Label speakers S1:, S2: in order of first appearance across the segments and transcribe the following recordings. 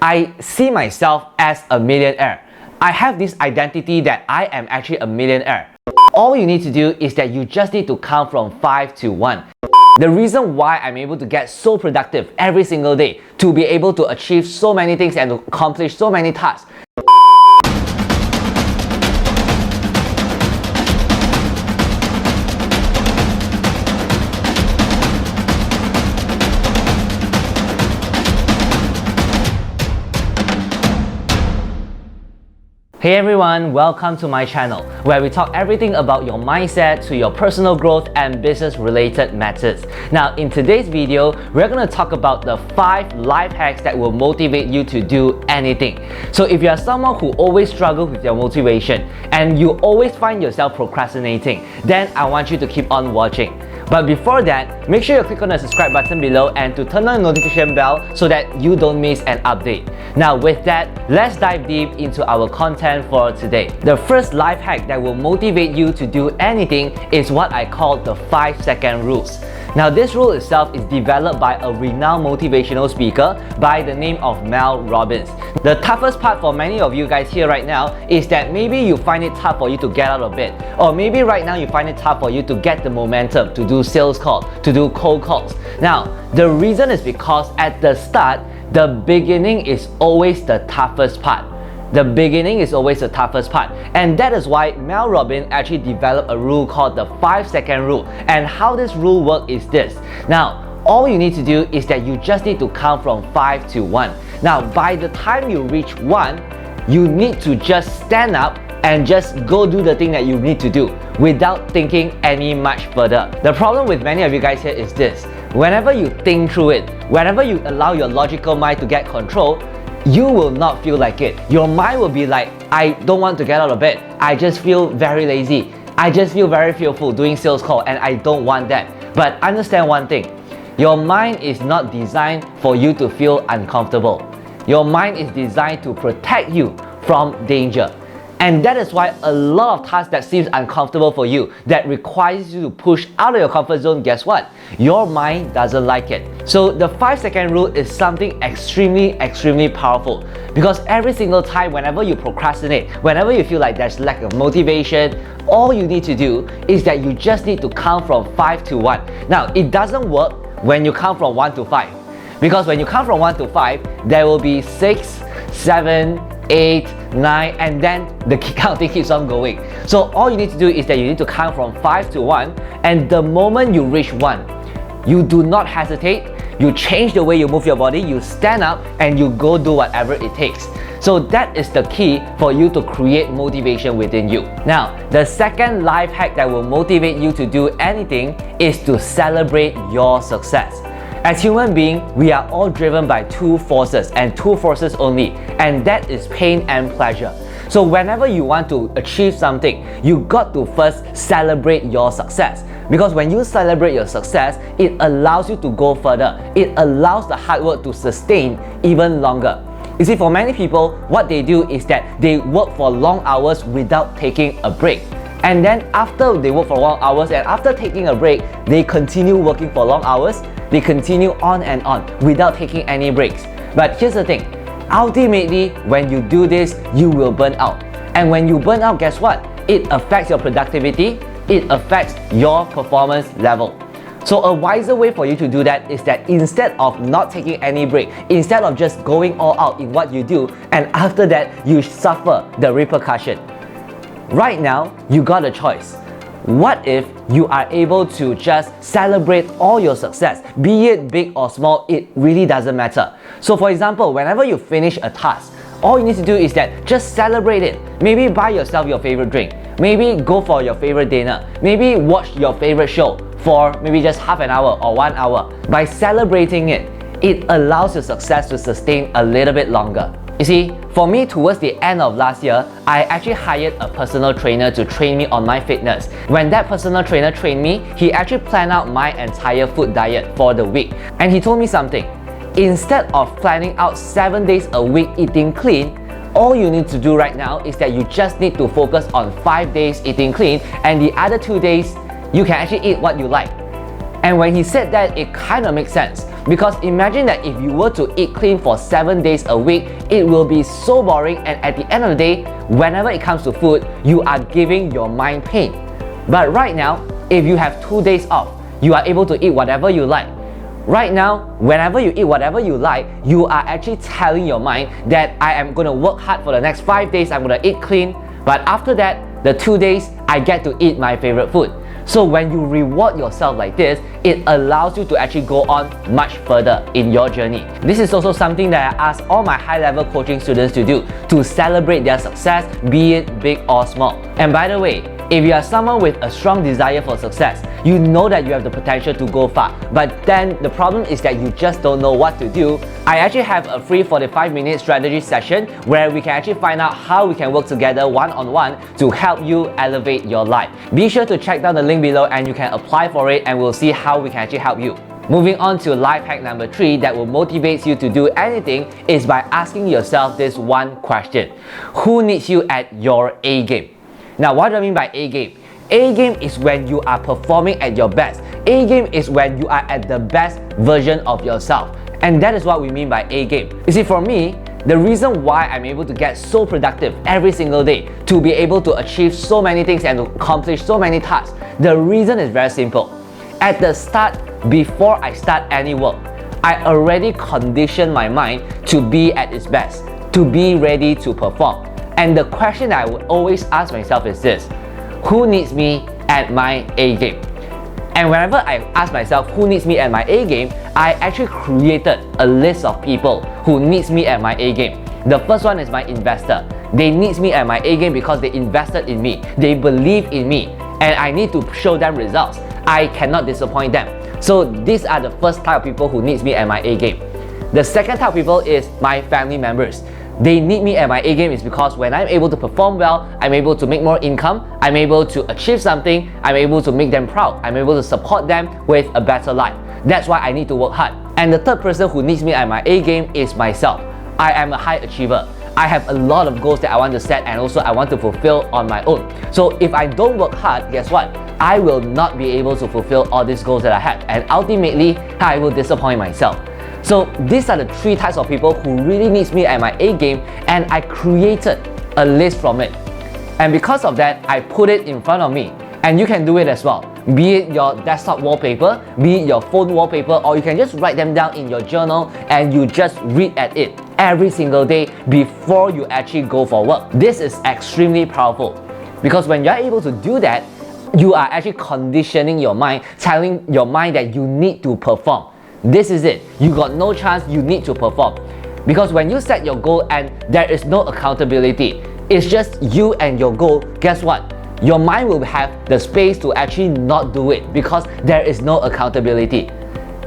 S1: I see myself as a millionaire. I have this identity that I am actually a millionaire. All you need to do is that you just need to count from 5 to 1. The reason why I'm able to get so productive every single day, to be able to achieve so many things and to accomplish so many tasks. Hey everyone, welcome to my channel, where we talk everything about your mindset to your personal growth and business related matters. Now in today's video, we're going to talk about the 5 life hacks that will motivate you to do anything. So if you are someone who always struggles with your motivation and you always find yourself procrastinating, then I want you to keep on watching. But before that, make sure you click on the subscribe button below and to turn on the notification bell so that you don't miss an update. Now with that, let's dive deep into our content for today. The first life hack that will motivate you to do anything is what I call the 5-second rules. Now this rule itself is developed by a renowned motivational speaker by the name of Mel Robbins. The toughest part for many of you guys here right now is that maybe you find it tough for you to get out of bed, or maybe right now you find it tough for you to get the momentum to do sales calls, to do cold calls. Now the reason is because at the start, the beginning is always the toughest part. The beginning is always the toughest part, and that is why Mel Robbins actually developed a rule called the 5-second rule. And how this rule works is this. Now all you need to do is that you just need to count from 5 to 1. Now by the time you reach 1, you need to just stand up and just go do the thing that you need to do without thinking any much further. The problem with many of you guys here is this: whenever you think through it, whenever you allow your logical mind to get control, you will not feel like it. Your mind will be like, I don't want to get out of bed. I just feel very lazy. I just feel very fearful doing sales call and I don't want that. But understand one thing, your mind is not designed for you to feel uncomfortable. Your mind is designed to protect you from danger. And that is why a lot of tasks that seems uncomfortable for you, that requires you to push out of your comfort zone, guess what? Your mind doesn't like it. So the 5-second rule is something extremely powerful, because every single time whenever you procrastinate, whenever you feel like there's lack of motivation, all you need to do is that you just need to count from 5 to 1. Now it doesn't work when you count from 1 to 5, because when you count from 1 to 5, there will be 6, 7, 8, 9, and then the counting keeps on going. So all you need to do is that you need to count from 5 to 1, and the moment you reach 1, you do not hesitate, you change the way you move your body, you stand up and you go do whatever it takes. So that is the key for you to create motivation within you. Now, the second life hack that will motivate you to do anything is to celebrate your success. As human beings, we are all driven by 2 forces, and 2 forces only, and that is pain and pleasure. So whenever you want to achieve something, you got to first celebrate your success. Because when you celebrate your success, it allows you to go further. It allows the hard work to sustain even longer. You see, for many people, what they do is that they work for long hours without taking a break. And then after they work for long hours and after taking a break, they continue working for long hours. They continue on and on without taking any breaks. But here's the thing, ultimately when you do this, you will burn out. And when you burn out, guess what? It affects your productivity, it affects your performance level. So a wiser way for you to do that is that instead of not taking any break, instead of just going all out in what you do, and after that you suffer the repercussion, right now you got a choice. What if you are able to just celebrate all your success, be it big or small, it really doesn't matter. So for example, whenever you finish a task, all you need to do is that just celebrate it. Maybe buy yourself your favorite drink, maybe go for your favorite dinner, maybe watch your favorite show for maybe just half an hour or 1 hour. By celebrating it, it allows your success to sustain a little bit longer. You see, for me, towards the end of last year, I actually hired a personal trainer to train me on my fitness. When that personal trainer trained me, he actually planned out my entire food diet for the week. And he told me something. Instead of planning out 7 days a week eating clean, all you need to do right now is that you just need to focus on 5 days eating clean, and the other 2 days, you can actually eat what you like. And when he said that, it kind of makes sense. Because imagine that if you were to eat clean for 7 days a week, it will be so boring, and at the end of the day, whenever it comes to food, you are giving your mind pain. But right now, if you have 2 days off, you are able to eat whatever you like. Right now, whenever you eat whatever you like, you are actually telling your mind that I am going to work hard for the next 5 days, I'm going to eat clean, but after that, the 2 days, I get to eat my favorite food. So when you reward yourself like this, it allows you to actually go on much further in your journey. This is also something that I ask all my high-level coaching students to do, to celebrate their success, be it big or small. And by the way, if you are someone with a strong desire for success, you know that you have the potential to go far, but then the problem is that you just don't know what to do. I actually have a free 45-minute strategy session where we can actually find out how we can work together one-on-one to help you elevate your life. Be sure to check down the link below and you can apply for it, and we'll see how we can actually help you. Moving on to life hack number 3 that will motivate you to do anything is by asking yourself this one question: who needs you at your A game? Now, what do I mean by A game? A game is when you are performing at your best. A game is when you are at the best version of yourself. And that is what we mean by A game. You see, for me, the reason why I'm able to get so productive every single day, to be able to achieve so many things and to accomplish so many tasks, the reason is very simple. At the start, before I start any work, I already conditioned my mind to be at its best, to be ready to perform. And the question that I would always ask myself is this: who needs me at my A game? And whenever I ask myself who needs me at my A game, I actually created a list of people who needs me at my A game. The first one is my investor. They need me at my A game because they invested in me. They believe in me, and I need to show them results. I cannot disappoint them. So these are the first type of people who needs me at my A game. The second type of people is my family members. They need me at my A game is because when I'm able to perform well, I'm able to make more income, I'm able to achieve something, I'm able to make them proud, I'm able to support them with a better life. That's why I need to work hard. And the third person who needs me at my A game is myself. I am a high achiever. I have a lot of goals that I want to set, and also I want to fulfill on my own. So if I don't work hard, guess what? I will not be able to fulfill all these goals that I have, and ultimately, I will disappoint myself. So these are the 3 types of people who really needs me at my A game, and I created a list from it. And because of that, I put it in front of me. And you can do it as well. Be it your desktop wallpaper, be it your phone wallpaper, or you can just write them down in your journal and you just read at it every single day before you actually go for work. This is extremely powerful because when you're able to do that, you are actually conditioning your mind, telling your mind that you need to perform. This is it. You got no chance, you need to perform. Because when you set your goal and there is no accountability, it's just you and your goal, guess what? Your mind will have the space to actually not do it because there is no accountability.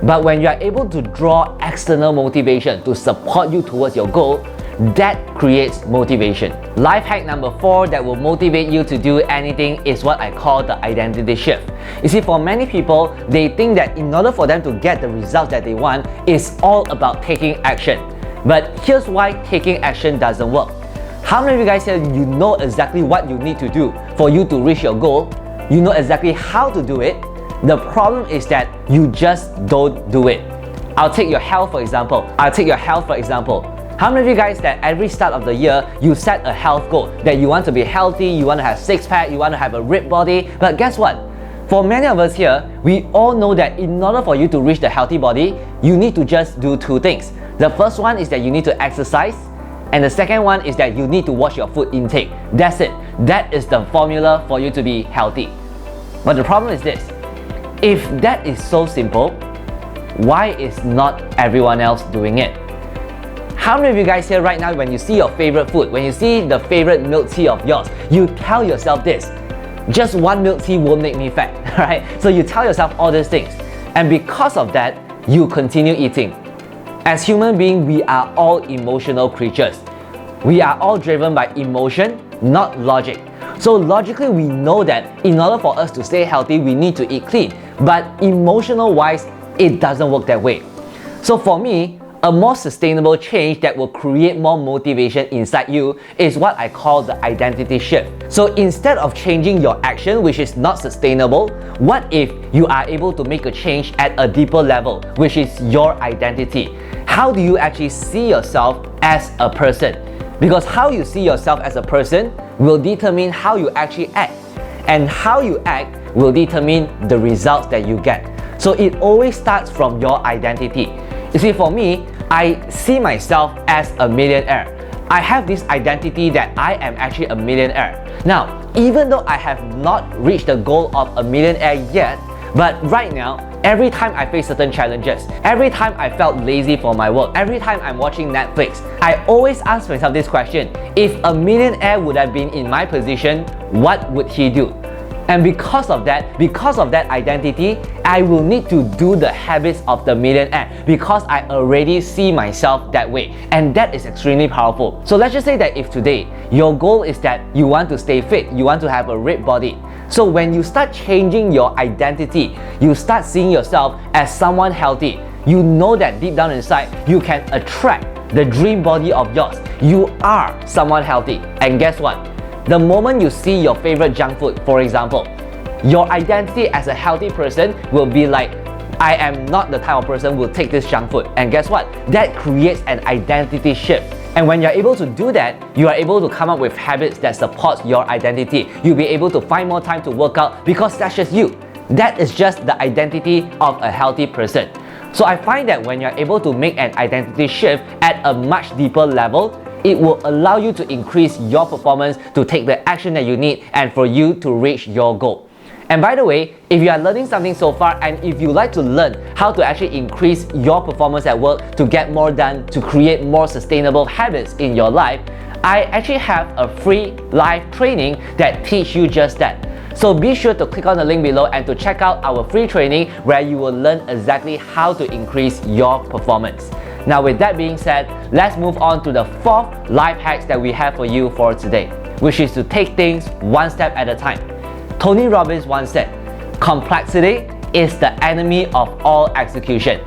S1: But when you are able to draw external motivation to support you towards your goal, that creates motivation. Life hack number 4 that will motivate you to do anything is what I call the identity shift. You see, for many people, they think that in order for them to get the results that they want, it's all about taking action. But here's why taking action doesn't work. How many of you guys here, you know exactly what you need to do for you to reach your goal? You know exactly how to do it. The problem is that you just don't do it. I'll take your health for example. How many of you guys that every start of the year, you set a health goal that you want to be healthy, you want to have 6-pack, you want to have a ripped body, but guess what? For many of us here, we all know that in order for you to reach the healthy body, you need to just do 2 things. The first one is that you need to exercise, and the second one is that you need to watch your food intake. That's it. That is the formula for you to be healthy. But the problem is this: if that is so simple, why is not everyone else doing it? How many of you guys here right now, when you see your favorite food, when you see the favorite milk tea of yours, you tell yourself this: just 1 milk tea won't make me fat, right? So you tell yourself all these things, and because of that, you continue eating. As human beings, we are all emotional creatures. We are all driven by emotion, not logic. So logically, we know that in order for us to stay healthy, we need to eat clean. But emotional wise, it doesn't work that way. So for me, A more sustainable change that will create more motivation inside you is what I call the identity shift. So instead of changing your action, which is not sustainable, what if you are able to make a change at a deeper level, which is your identity? How do you actually see yourself as a person? Because how you see yourself as a person will determine how you actually act. And how you act will determine the results that you get. So it always starts from your identity. You see, for me, I see myself as a millionaire. I have this identity that I am actually a millionaire. Now, even though I have not reached the goal of a millionaire yet, but right now, every time I face certain challenges, every time I felt lazy for my work, every time I'm watching Netflix, I always ask myself this question: if a millionaire would have been in my position, what would he do? And because of that identity, I will need to do the habits of the millionaire because I already see myself that way. And that is extremely powerful. So let's just say that if today your goal is that you want to stay fit, you want to have a ripped body. So when you start changing your identity, you start seeing yourself as someone healthy. You know that deep down inside, you can attract the dream body of yours. You are someone healthy. And guess what? The moment you see your favorite junk food, for example, your identity as a healthy person will be like, I am not the type of person who will take this junk food. And guess what? That creates an identity shift. And when you're able to do that, you are able to come up with habits that support your identity. You'll be able to find more time to work out because that's just you. That is just the identity of a healthy person. So I find that when you're able to make an identity shift at a much deeper level, it will allow you to increase your performance, to take the action that you need, and for you to reach your goal. And by the way, if you are learning something so far, and if you like to learn how to actually increase your performance at work, to get more done, to create more sustainable habits in your life, I actually have a free live training that teaches you just that. So be sure to click on the link below and to check out our free training where you will learn exactly how to increase your performance. Now with that being said, let's move on to the fourth life hacks that we have for you for today, which is to take things one step at a time. Tony Robbins once said, complexity is the enemy of all execution.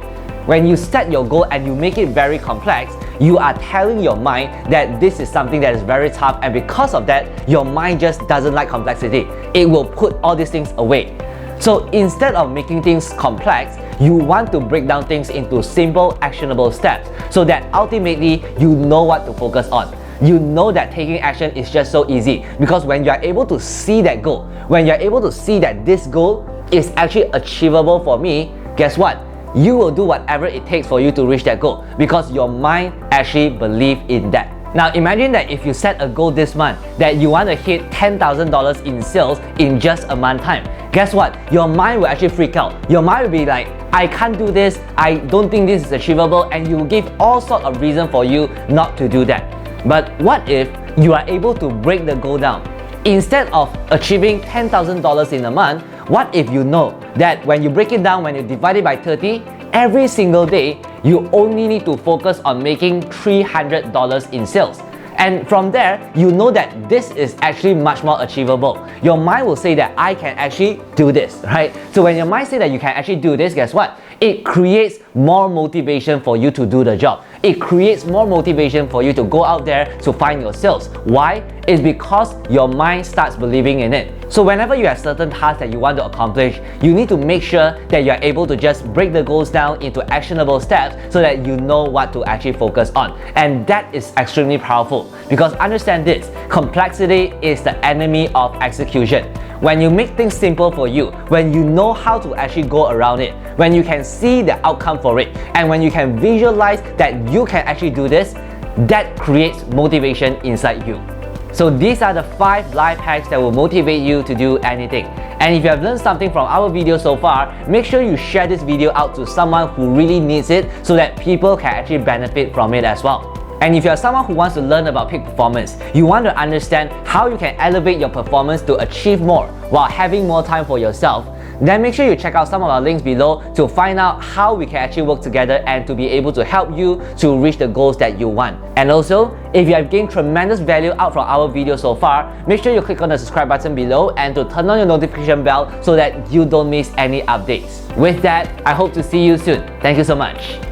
S1: When you set your goal and you make it very complex, you are telling your mind that this is something that is very tough, and because of that, your mind just doesn't like complexity. It will put all these things away. So instead of making things complex, you want to break down things into simple, actionable steps so that ultimately you know what to focus on. You know that taking action is just so easy because when you are able to see that goal, when you're able to see that this goal is actually achievable for me, guess what? You will do whatever it takes for you to reach that goal because your mind actually believes in that. Now imagine that if you set a goal this month that you want to hit $10,000 in sales in just a month time, guess what? Your mind will actually freak out. Your mind will be like, I can't do this, I don't think this is achievable, and you will give all sorts of reasons for you not to do that. But what if you are able to break the goal down? Instead of achieving $10,000 in a month, what if you know that when you break it down, when you divide it by 30, every single day, you only need to focus on making $300 in sales. And from there, you know that this is actually much more achievable. Your mind will say that I can actually do this, right? So when your mind says that you can actually do this, guess what? It creates more motivation for you to do the job. It creates more motivation for you to go out there to find your sales. Why? It's because your mind starts believing in it. So whenever you have certain tasks that you want to accomplish, you need to make sure that you are able to just break the goals down into actionable steps so that you know what to actually focus on. And that is extremely powerful because understand this, complexity is the enemy of execution. When you make things simple for you, when you know how to actually go around it, when you can see the outcome for it, and when you can visualize that you can actually do this, that creates motivation inside you. So these are the 5 life hacks that will motivate you to do anything. And if you have learned something from our video so far, make sure you share this video out to someone who really needs it so that people can actually benefit from it as well. And if you're someone who wants to learn about peak performance, you want to understand how you can elevate your performance to achieve more while having more time for yourself, then make sure you check out some of our links below to find out how we can actually work together and to be able to help you to reach the goals that you want. And also, if you have gained tremendous value out from our video so far, make sure you click on the subscribe button below and to turn on your notification bell so that you don't miss any updates. With that, I hope to see you soon. Thank you so much.